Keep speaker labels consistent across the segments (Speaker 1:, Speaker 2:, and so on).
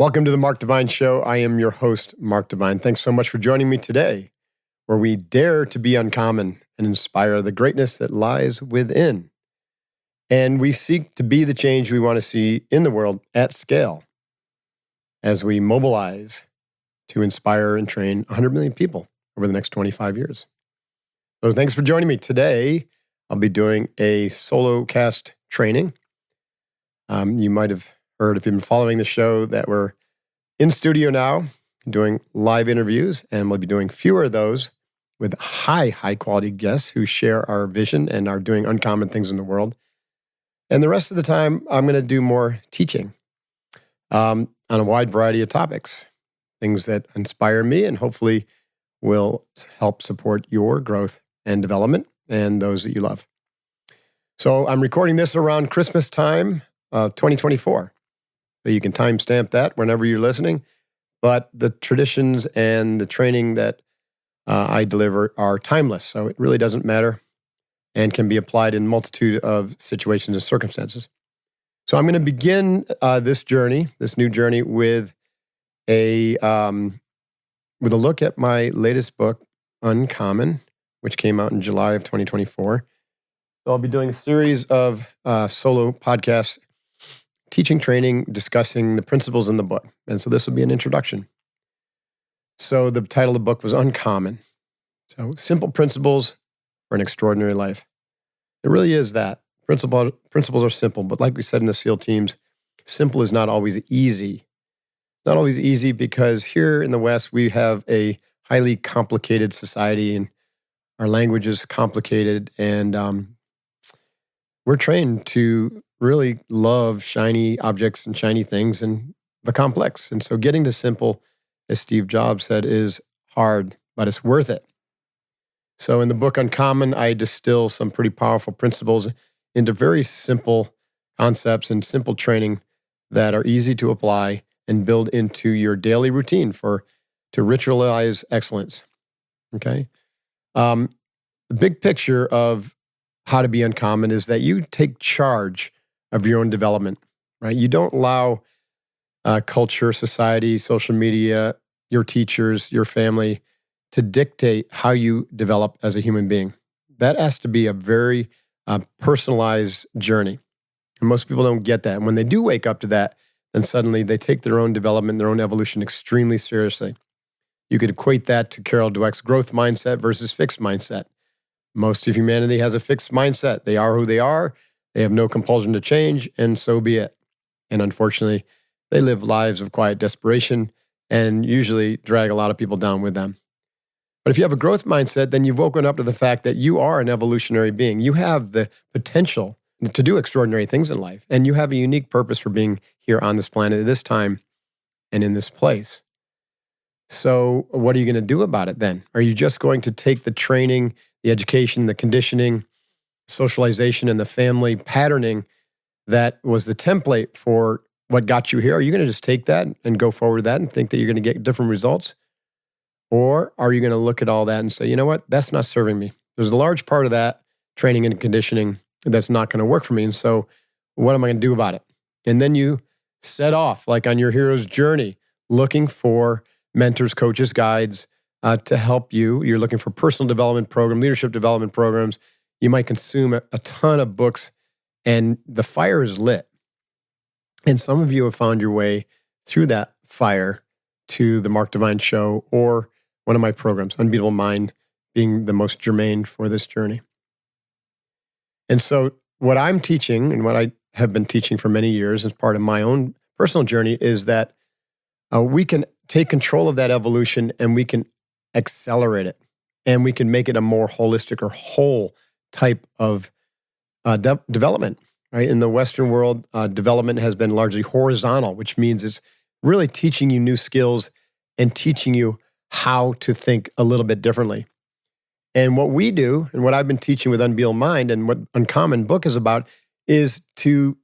Speaker 1: Welcome to the Mark Divine Show. I am your host, Mark Divine. Thanks so much for joining me today, where we dare to be uncommon and inspire the greatness that lies within. And we seek to be the change we want to see in the world at scale as we mobilize to inspire and train 100 million people over the next 25 years. So thanks for joining me. Today, I'll be doing a solo cast training. You might have heard, if you've been following the show, that we're in studio now doing live interviews, and we'll be doing fewer of those with high quality guests who share our vision and are doing uncommon things in the world. And the rest of the time, I'm going to do more teaching on a wide variety of topics, things that inspire me and hopefully will help support your growth and development and those that you love. So I'm recording this around Christmas time of 2024. So you can timestamp that whenever you're listening. But the traditions and the training that I deliver are timeless. So it really doesn't matter and can be applied in a multitude of situations and circumstances. So I'm going to begin this new journey, with a look at my latest book, Uncommon, which came out in July of 2024. So I'll be doing a series of solo podcasts, teaching, training, discussing the principles in the book. And so this will be an introduction. So the title of the book was Uncommon. So simple principles for an extraordinary life. It really is that. Principles are simple, but like we said in the SEAL teams, simple is not always easy. Not always easy because here in the West, we have a highly complicated society and our language is complicated, and we're trained to really love shiny objects and shiny things and the complex. And so getting to simple, as Steve Jobs said, is hard, but it's worth it. So in the book Uncommon, I distill some pretty powerful principles into very simple concepts and simple training that are easy to apply and build into your daily routine to ritualize excellence. Okay? The big picture of how to be uncommon is that you take charge of your own development, right? You don't allow culture, society, social media, your teachers, your family to dictate how you develop as a human being. That has to be a very personalized journey. And most people don't get that. And when they do wake up to that, then suddenly they take their own development, their own evolution extremely seriously. You could equate that to Carol Dweck's growth mindset versus fixed mindset. Most of humanity has a fixed mindset. They are who they are. They have no compulsion to change, and so be it. And unfortunately, they live lives of quiet desperation and usually drag a lot of people down with them. But if you have a growth mindset, then you've woken up to the fact that you are an evolutionary being. You have the potential to do extraordinary things in life, and you have a unique purpose for being here on this planet at this time and in this place. So what are you going to do about it then? Are you just going to take the training, the education, the conditioning, socialization, and the family patterning that was the template for what got you here? Are you going to just take that and go forward with that and think that you're going to get different results? Or are you going to look at all that and say, you know what, that's not serving me? There's a large part of that training and conditioning that's not going to work for me. And so what am I going to do about it? And then you set off like on your hero's journey, looking for mentors, coaches, guides to help you. You're looking for personal development program, leadership development programs. You might consume a ton of books, and the fire is lit. And some of you have found your way through that fire to the Mark Divine Show or one of my programs, Unbeatable Mind being the most germane for this journey. And so what I'm teaching and what I have been teaching for many years as part of my own personal journey is that we can take control of that evolution and we can accelerate it, and we can make it a more holistic or whole type of development, right? In the Western world, development has been largely horizontal, which means it's really teaching you new skills and teaching you how to think a little bit differently. And what we do, and what I've been teaching with Unbeatable Mind and what Uncommon book is about, is to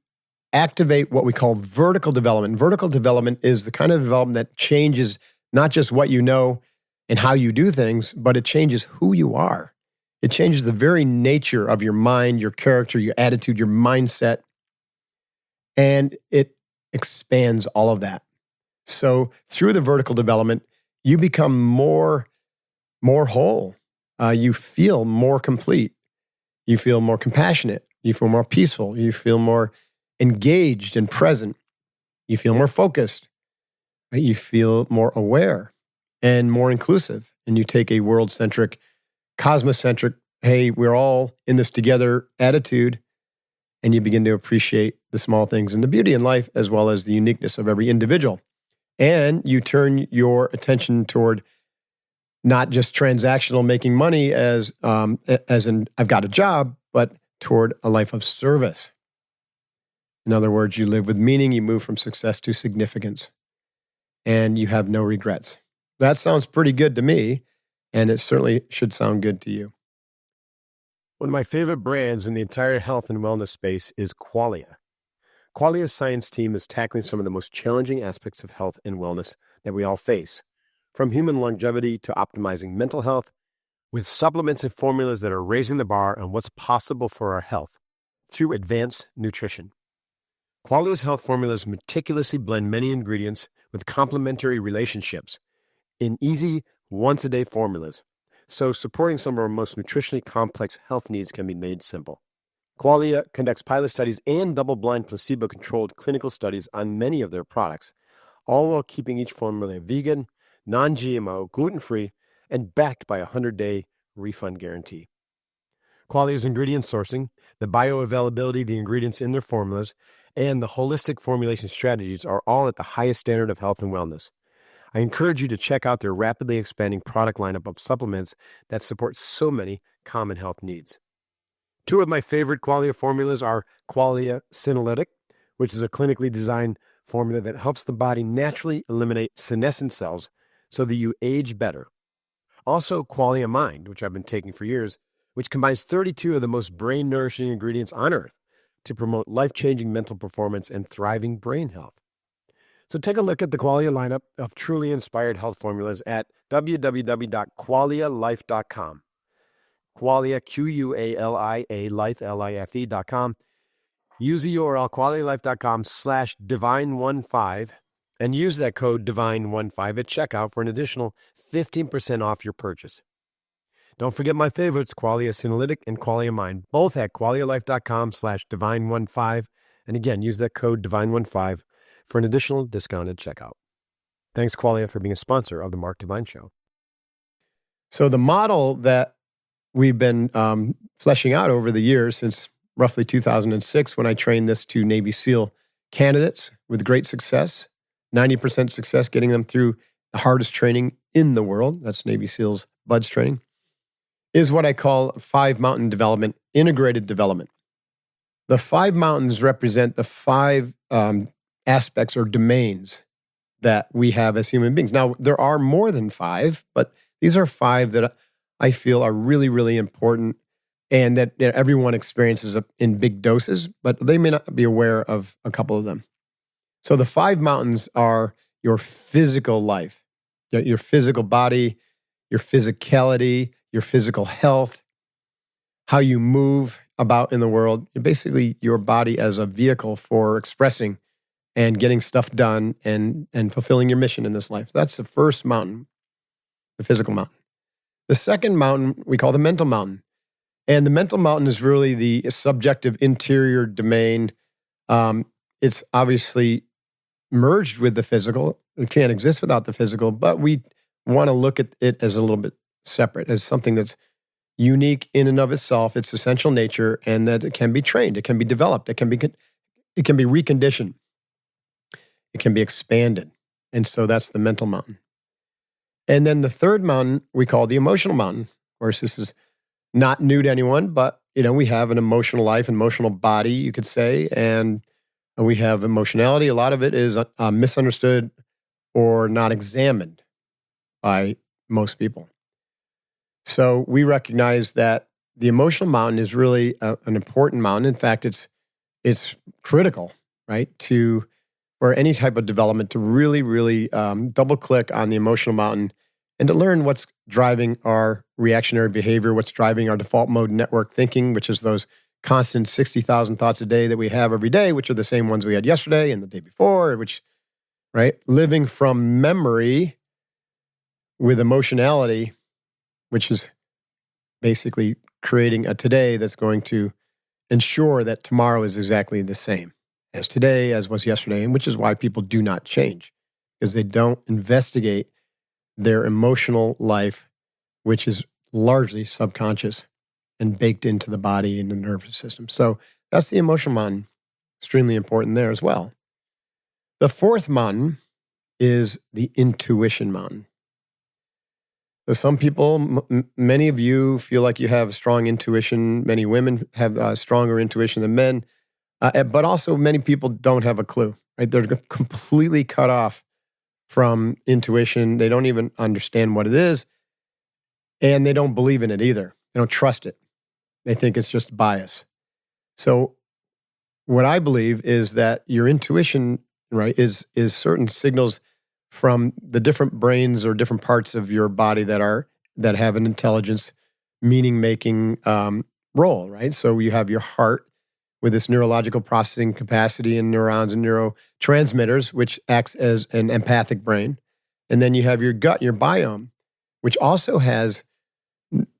Speaker 1: activate what we call vertical development. Vertical development is the kind of development that changes not just what you know and how you do things, but it changes who you are. It changes the very nature of your mind, your character, your attitude, your mindset, and it expands all of that. So through the vertical development, you become more whole. You feel more complete. You feel more compassionate. You feel more peaceful. You feel more engaged and present. You feel more focused. Right? You feel more aware and more inclusive. And you take a world-centric, cosmocentric, hey, we're all in this together attitude, and you begin to appreciate the small things and the beauty in life as well as the uniqueness of every individual. And you turn your attention toward not just transactional making money as in I've got a job, but toward a life of service. In other words, you live with meaning, you move from success to significance, and you have no regrets. That sounds pretty good to me, and it certainly should sound good to you. One of my favorite brands in the entire health and wellness space is Qualia. Qualia's science team is tackling some of the most challenging aspects of health and wellness that we all face, from human longevity to optimizing mental health, with supplements and formulas that are raising the bar on what's possible for our health through advanced nutrition. Qualia's health formulas meticulously blend many ingredients with complementary relationships in easy, once-a-day formulas, so supporting some of our most nutritionally complex health needs can be made simple. Qualia conducts pilot studies and double-blind placebo-controlled clinical studies on many of their products, all while keeping each formula vegan, non-GMO, gluten-free, and backed by a 100-day refund guarantee. Qualia's ingredient sourcing, the bioavailability of the ingredients in their formulas, and the holistic formulation strategies are all at the highest standard of health and wellness. I encourage you to check out their rapidly expanding product lineup of supplements that support so many common health needs. Two of my favorite Qualia formulas are Qualia Senolytic, which is a clinically designed formula that helps the body naturally eliminate senescent cells so that you age better. Also, Qualia Mind, which I've been taking for years, which combines 32 of the most brain-nourishing ingredients on Earth to promote life-changing mental performance and thriving brain health. So take a look at the Qualia lineup of truly inspired health formulas at www.qualialife.com. Qualia, Qualia, life, Life.com. Use the URL qualialife.com/divine15 and use that code divine15 at checkout for an additional 15% off your purchase. Don't forget my favorites, Qualia Senolytic and Qualia Mind, both at qualialife.com/divine15. And again, use that code divine15 for an additional discount at checkout. Thanks, Qualia, for being a sponsor of the Mark Divine Show. So the model that we've been fleshing out over the years since roughly 2006 when I trained this to Navy SEAL candidates with great success, 90% success getting them through the hardest training in the world, that's Navy SEALs BUDS training, is what I call 5 mountain development, integrated development. The 5 mountains represent the 5 aspects or domains that we have as human beings. Now, there are more than 5, but these are 5 that I feel are really, really important and that everyone experiences in big doses, but they may not be aware of a couple of them. So the 5 mountains are your physical life, your physical body, your physicality, your physical health, how you move about in the world, basically your body as a vehicle for expressing and getting stuff done and fulfilling your mission in this life. That's the first mountain, the physical mountain. The second mountain we call the mental mountain. And the mental mountain is really the subjective interior domain. It's obviously merged with the physical. It can't exist without the physical, but we want to look at it as a little bit separate, as something that's unique in and of itself, its essential nature, and that it can be trained, it can be developed, it can be reconditioned, it can be expanded. And so that's the mental mountain. And then the third mountain we call the emotional mountain. Of course, this is not new to anyone, but we have an emotional life, emotional body, you could say, and we have emotionality. A lot of it is misunderstood or not examined by most people. So we recognize that the emotional mountain is really an important mountain. In fact, it's critical, right, for any type of development to really, really double click on the emotional mountain and to learn what's driving our reactionary behavior, what's driving our default mode network thinking, which is those constant 60,000 thoughts a day that we have every day, which are the same ones we had yesterday and the day before, which right? Living from memory with emotionality, which is basically creating a today that's going to ensure that tomorrow is exactly the same as today, as was yesterday, and which is why people do not change, because they don't investigate their emotional life, which is largely subconscious and baked into the body and the nervous system. So that's the emotional mountain, extremely important there as well. The fourth mountain is the intuition mountain. So some people, many of you feel like you have strong intuition. Many women have stronger intuition than men, but also many people don't have a clue, right? They're completely cut off from intuition. They don't even understand what it is, and they don't believe in it either. They don't trust it. They think it's just bias. So what I believe is that your intuition, right, is certain signals from the different brains or different parts of your body that have an intelligence, meaning making role, right? So you have your heart with this neurological processing capacity and neurons and neurotransmitters, which acts as an empathic brain, and then you have your gut, your biome, which also has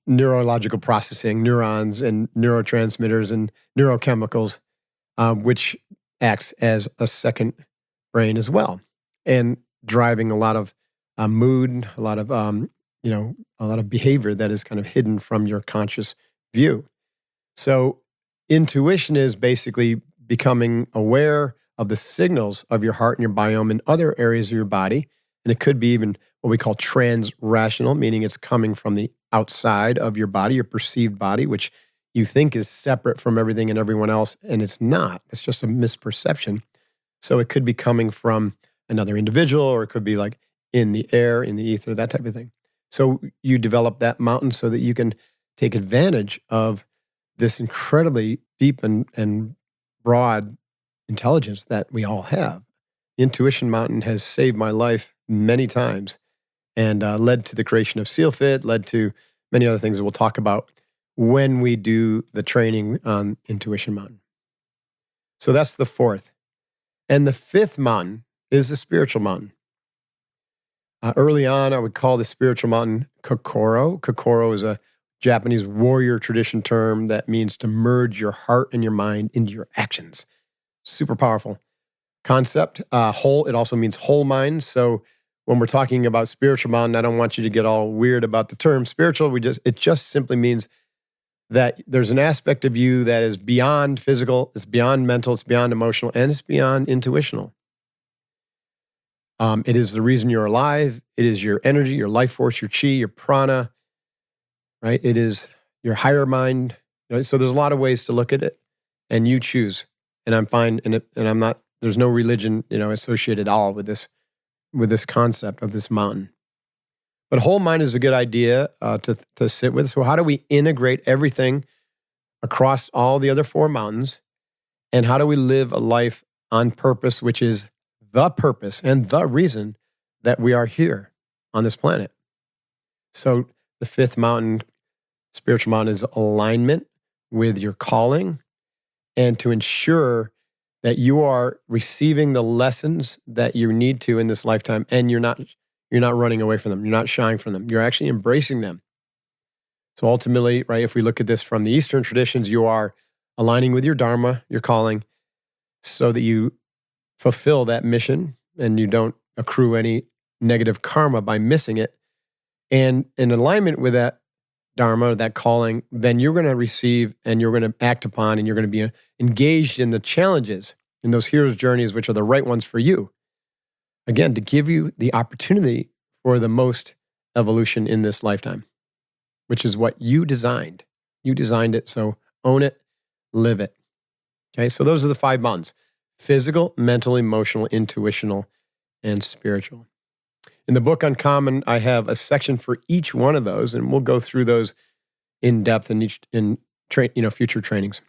Speaker 1: neurological processing, neurons and neurotransmitters and neurochemicals, which acts as a second brain as well, and driving a lot of mood, a lot of a lot of behavior that is kind of hidden from your conscious view. So intuition is basically becoming aware of the signals of your heart and your biome in other areas of your body, and it could be even what we call trans-rational, meaning it's coming from the outside of your body, your perceived body, which you think is separate from everything and everyone else, and it's not. It's just a misperception. So it could be coming from another individual, or it could be like in the air, in the ether, that type of thing. So you develop that mountain so that you can take advantage of this incredibly deep and broad intelligence that we all have. Intuition Mountain has saved my life many times and led to the creation of SealFit, led to many other things that we'll talk about when we do the training on Intuition Mountain. So that's the fourth. And the fifth mountain is the spiritual mountain. Early on, I would call the spiritual mountain Kokoro. Kokoro is a Japanese warrior tradition term that means to merge your heart and your mind into your actions. Super powerful concept. Whole. It also means whole mind. So when we're talking about spiritual mountain, I don't want you to get all weird about the term spiritual. It just simply means that there's an aspect of you that is beyond physical, it's beyond mental, it's beyond emotional, and it's beyond intuitional. It is the reason you're alive. It is your energy, your life force, your chi, your prana, right? It is your higher mind. Right? So there's a lot of ways to look at it, and you choose. And I'm fine, and I'm not. There's no religion, associated at all with this concept of this mountain. But whole mind is a good idea to sit with. So how do we integrate everything across all the other four mountains? And how do we live a life on purpose, which is the purpose and the reason that we are here on this planet? So the fifth mountain, spiritual mountain, is alignment with your calling and to ensure that you are receiving the lessons that you need to in this lifetime, and you're not running away from them. You're not shying from them. You're actually embracing them. So ultimately, right, if we look at this from the Eastern traditions, you are aligning with your dharma, your calling, so that you fulfill that mission and you don't accrue any negative karma by missing it. And in alignment with that dharma, that calling, then you're going to receive and you're going to act upon and you're going to be engaged in the challenges, in those hero's journeys, which are the right ones for you. Again, to give you the opportunity for the most evolution in this lifetime, which is what you designed. You designed it, so own it, live it. Okay, so those are the 5 mountains: physical, mental, emotional, intuitional, and spiritual. In the book Uncommon, I have a section for each one of those, and we'll go through those in depth in future trainings.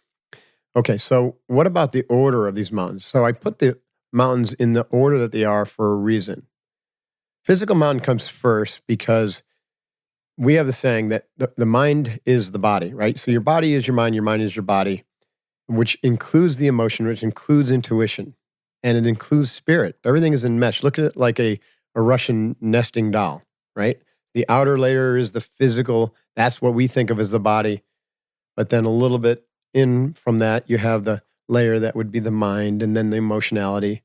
Speaker 1: Okay, so what about the order of these mountains? So I put the mountains in the order that they are for a reason. Physical mountain comes first because we have the saying that the mind is the body, right? So your body is your mind is your body, which includes the emotion, which includes intuition. and it includes spirit. Everything is enmeshed. Look at it like a Russian nesting doll, right? The outer layer is the physical. That's what we think of as the body. But then a little bit in from that, you have the layer that would be the mind, and then the emotionality,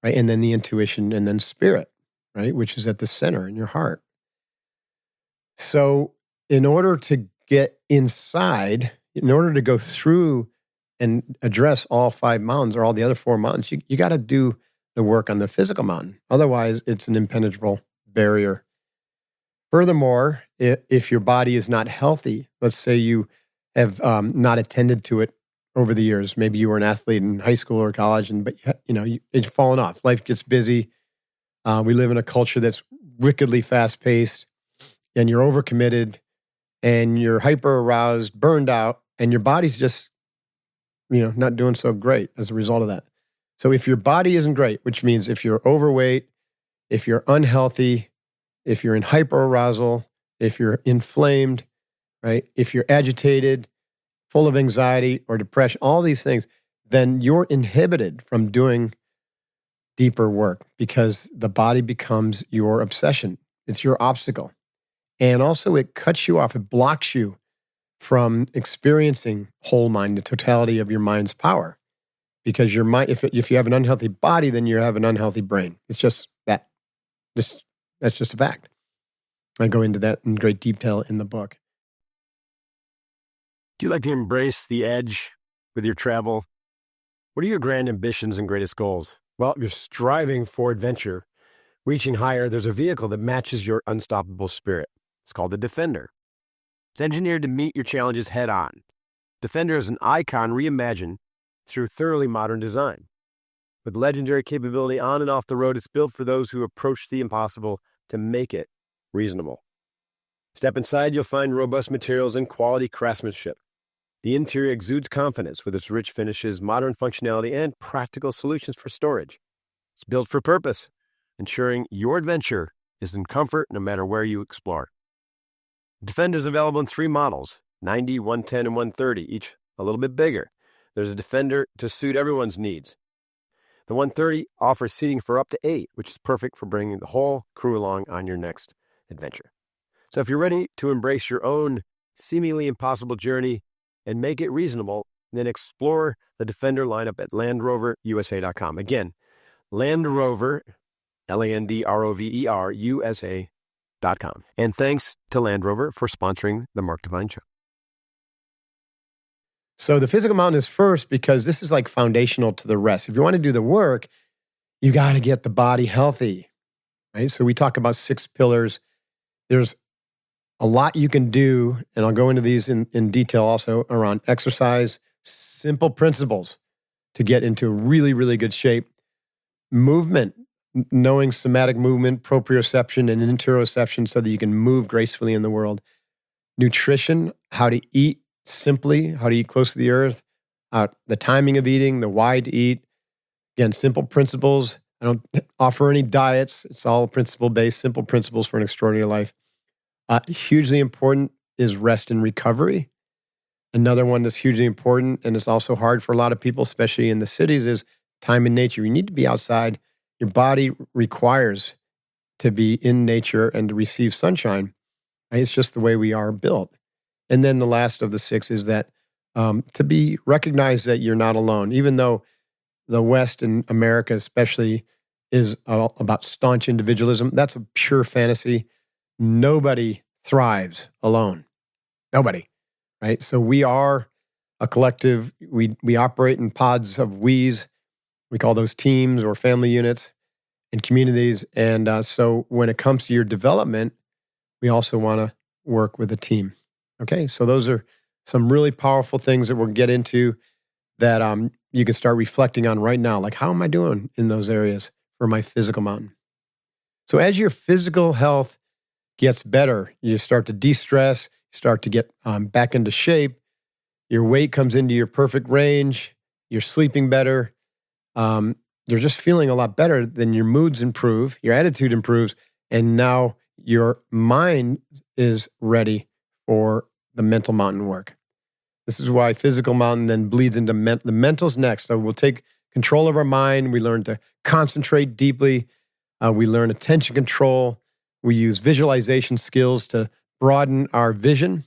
Speaker 1: right? And then the intuition, and then spirit, right? Which is at the center in your heart. So in order to get inside, in order to go through and address all 5 mountains or all the other 4 mountains, you got to do the work on the physical mountain. Otherwise, it's an impenetrable barrier. Furthermore, if your body is not healthy, let's say you have not attended to it over the years. Maybe you were an athlete in high school or college, but it's fallen off. Life gets busy. We live in a culture that's wickedly fast-paced, and you're overcommitted, and you're hyper-aroused, burned out, and your body's just not doing so great as a result of that. So if your body isn't great, which means if you're overweight, if you're unhealthy, if you're in hyperarousal, if you're inflamed, right? If you're agitated, full of anxiety or depression, all these things, then you're inhibited from doing deeper work because the body becomes your obsession. It's your obstacle. And also it cuts you off, it blocks you from experiencing whole mind, the totality of your mind's power. Because your mind, if you have an unhealthy body, then you have an unhealthy brain. It's just that. That's just a fact. I go into that in great detail in the book.
Speaker 2: Do you like to embrace the edge with your travel? What are your grand ambitions and greatest goals?
Speaker 1: Well, you're striving for adventure, reaching higher. There's a vehicle that matches your unstoppable spirit.
Speaker 2: It's called the Defender. It's engineered to meet your challenges head on. Defender is an icon reimagined through thoroughly modern design. With legendary capability on and off the road, it's built for those who approach the impossible to make it reasonable. Step inside, you'll find robust materials and quality craftsmanship. The interior exudes confidence with its rich finishes, modern functionality, and practical solutions for storage. It's built for purpose, ensuring your adventure is in comfort no matter where you explore. Defender is available in 3 models, 90, 110, and 130, each a little bit bigger. There's a Defender to suit everyone's needs. The 130 offers seating for up to 8, which is perfect for bringing the whole crew along on your next adventure. So if you're ready to embrace your own seemingly impossible journey and make it reasonable, then explore the Defender lineup at LandRoverUSA.com. Again, Land Rover, LandRover, USA.com. And thanks to Land Rover for sponsoring the Mark Divine Show.
Speaker 1: So the physical mountain is first because this is like foundational to the rest. If you want to do the work, you got to get the body healthy, right? So we talk about 6 pillars. There's a lot you can do, and I'll go into these in detail also around exercise, simple principles to get into really, really good shape. Movement, knowing somatic movement, proprioception, and interoception so that you can move gracefully in the world. Nutrition, how to eat simply, how to eat close to the earth, the timing of eating, the why to eat. Again, simple principles. I don't offer any diets. It's all principle-based, simple principles for an extraordinary life. Hugely important is rest and recovery. Another one that's hugely important, and it's also hard for a lot of people, especially in the cities, is time in nature. You need to be outside. Your body requires to be in nature and to receive sunshine. Right? It's just the way we are built. And then the last of the 6 is that to be recognized that you're not alone, even though the West and America especially is about staunch individualism. That's a pure fantasy. Nobody thrives alone. Nobody, right? So we are a collective. We operate in pods of we's. We call those teams or family units and communities. And so when it comes to your development, we also want to work with a team. Okay, so those are some really powerful things that we'll get into that you can start reflecting on right now. Like, how am I doing in those areas for my physical mountain? So as your physical health gets better, you start to de-stress, start to get back into shape, your weight comes into your perfect range, you're sleeping better, you're just feeling a lot better, then your moods improve, your attitude improves, and now your mind is ready for the mental mountain work. This is why physical mountain then bleeds into the mental's next. So we'll take control of our mind. We learn to concentrate deeply. We learn attention control. We use visualization skills to broaden our vision.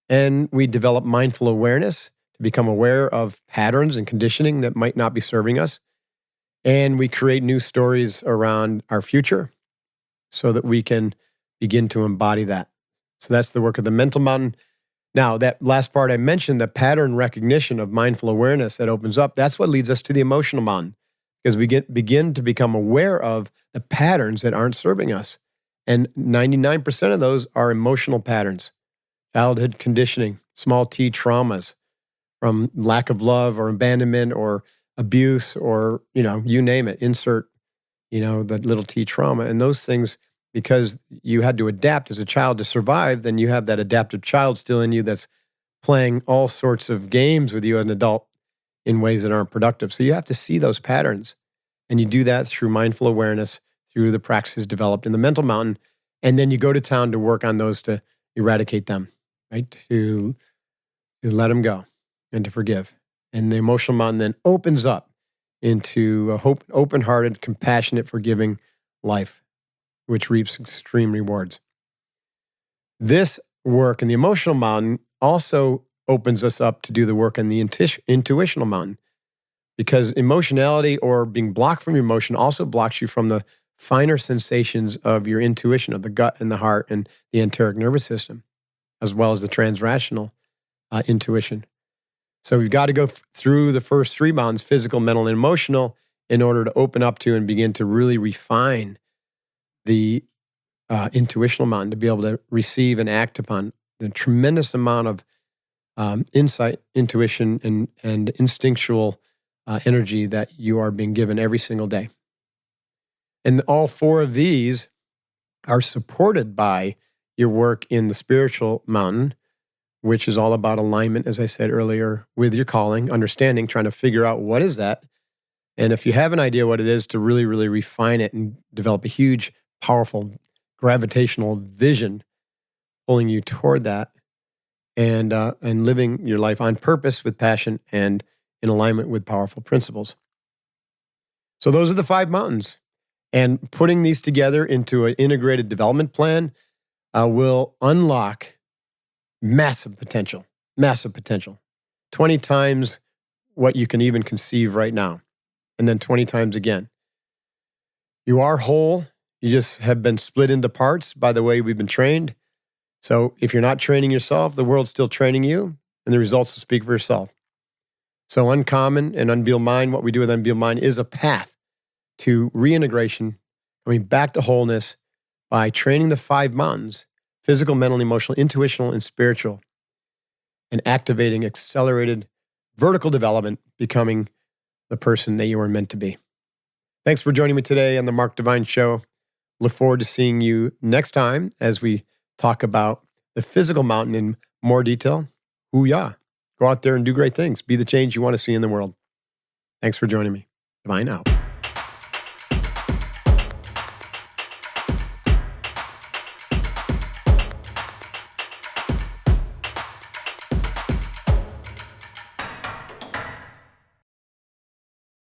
Speaker 1: And we develop mindful awareness to become aware of patterns and conditioning that might not be serving us. And we create new stories around our future so that we can begin to embody that. So that's the work of the mental mountain. Now, that last part I mentioned, the pattern recognition of mindful awareness that opens up, that's what leads us to the emotional mountain, because we begin to become aware of the patterns that aren't serving us. And 99% of those are emotional patterns, childhood conditioning, small t traumas from lack of love or abandonment or abuse or, you name it, insert, the little t trauma. And those things, because you had to adapt as a child to survive, then you have that adaptive child still in you that's playing all sorts of games with you as an adult in ways that aren't productive. So you have to see those patterns. And you do that through mindful awareness, through the practices developed in the mental mountain. And then you go to town to work on those to eradicate them, right? To let them go and to forgive. And the emotional mountain then opens up into a open-hearted, compassionate, forgiving life, which reaps extreme rewards. This work in the emotional mountain also opens us up to do the work in the intuitional mountain, because emotionality or being blocked from your emotion also blocks you from the finer sensations of your intuition, of the gut and the heart and the enteric nervous system, as well as the transrational intuition. So we've got to go through the first three mountains, physical, mental, and emotional, in order to open up to and begin to really refine the intuitional mountain, to be able to receive and act upon the tremendous amount of insight, intuition, and instinctual energy that you are being given every single day. And all four of these are supported by your work in the spiritual mountain, which is all about alignment, as I said earlier, with your calling, understanding, trying to figure out what is that. And if you have an idea what it is, to really, really refine it and develop a huge, powerful, gravitational vision pulling you toward that, and living your life on purpose with passion and in alignment with powerful principles. So those are the 5 mountains. And putting these together into an integrated development plan will unlock massive potential, 20 times what you can even conceive right now, and then 20 times again. You are whole. You just have been split into parts by the way we've been trained. So if you're not training yourself, the world's still training you, and the results will speak for yourself. So Uncommon and Unbeatable Mind, what we do with Unbeatable Mind is a path to reintegration, coming back to wholeness by training the 5 mountains: physical, mental, emotional, intuitional, and spiritual, and activating accelerated vertical development, becoming the person that you are meant to be. Thanks for joining me today on the Mark Divine Show. Look forward to seeing you next time as we talk about the physical mountain in more detail. Hoo-yah. Go out there and do great things. Be the change you want to see in the world. Thanks for joining me. Divine out.